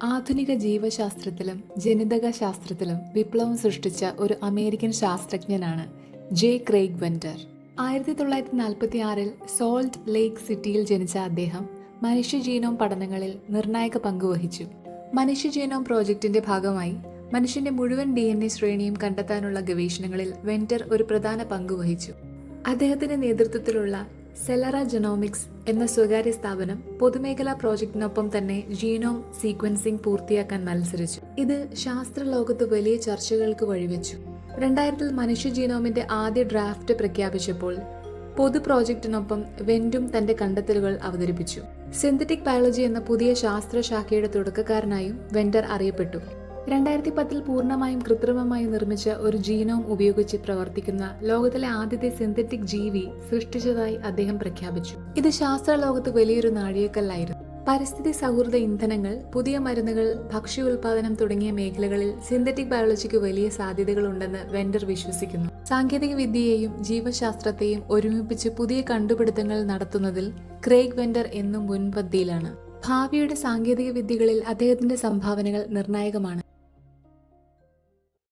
ആധുനിക ജീവശാസ്ത്രത്തിലും ജനിതക ശാസ്ത്രത്തിലും വിപ്ലവം സൃഷ്ടിച്ച ഒരു അമേരിക്കൻ ശാസ്ത്രജ്ഞനാണ് J Craig vendor. 1946 Salt Lake സിറ്റിയിൽ ജനിച്ച അദ്ദേഹം മനുഷ്യ ജീനോം പഠനങ്ങളിൽ നിർണായക പങ്കുവഹിച്ചു. മനുഷ്യ ജീനോം പ്രോജക്റ്റിന്റെ ഭാഗമായി മനുഷ്യന്റെ മുഴുവൻ DNA ശ്രേണിയും കണ്ടെത്താനുള്ള ഗവേഷണങ്ങളിൽ വെന്റർ ഒരു പ്രധാന പങ്കുവഹിച്ചു. അദ്ദേഹത്തിന്റെ നേതൃത്വത്തിലുള്ള സെലറ ജെനോമിക്സ് എന്ന സ്വകാര്യ സ്ഥാപനം പൊതുമേഖലാ പ്രോജക്റ്റിനൊപ്പം തന്നെ ജീനോം സീക്വൻസിംഗ് പൂർത്തിയാക്കാൻ മത്സരിച്ചു. ഇത് ശാസ്ത്രലോകത്ത് വലിയ ചർച്ചകൾക്ക് വഴിവെച്ചു. 2000 മനുഷ്യ ജീനോമിന്റെ ആദ്യ ഡ്രാഫ്റ്റ് പ്രഖ്യാപിച്ചപ്പോൾ പൊതു പ്രോജക്റ്റിനൊപ്പം വെന്റും തന്റെ കണ്ടെത്തലുകൾ അവതരിപ്പിച്ചു. സിന്തറ്റിക് ബയോളജി എന്ന പുതിയ ശാസ്ത്രശാഖയുടെ തുടക്കക്കാരനായും വെന്റർ അറിയപ്പെട്ടു. 2010 പൂർണ്ണമായും കൃത്രിമമായി നിർമ്മിച്ച ഒരു ജീനോം ഉപയോഗിച്ച് പ്രവർത്തിക്കുന്ന ലോകത്തിലെ ആദ്യത്തെ സിന്തറ്റിക് ജീവി സൃഷ്ടിച്ചതായി അദ്ദേഹം പ്രഖ്യാപിച്ചു. ഇത് ശാസ്ത്രലോകത്ത് വലിയൊരു നാഴികക്കല്ലായിരുന്നു. പരിസ്ഥിതി സൗഹൃദ ഇന്ധനങ്ങൾ, പുതിയ മരുന്നുകൾ, ഭക്ഷ്യ ഉൽപാദനം തുടങ്ങിയ മേഖലകളിൽ സിന്തറ്റിക് ബയോളജിക്ക് വലിയ സാധ്യതകളുണ്ടെന്ന് വെന്റർ വിശ്വസിക്കുന്നു. സാങ്കേതിക വിദ്യയെയും ജീവശാസ്ത്രത്തെയും ഒരുമിപ്പിച്ച് പുതിയ കണ്ടുപിടുത്തങ്ങൾ നടത്തുന്നതിൽ ക്രെയ്ഗ് വെന്റർ എന്നും മുൻപന്തിയിലാണ്. ഭാവിയുടെ സാങ്കേതിക വിദ്യകളിൽ അദ്ദേഹത്തിന്റെ സംഭാവനകൾ നിർണായകമാണ്.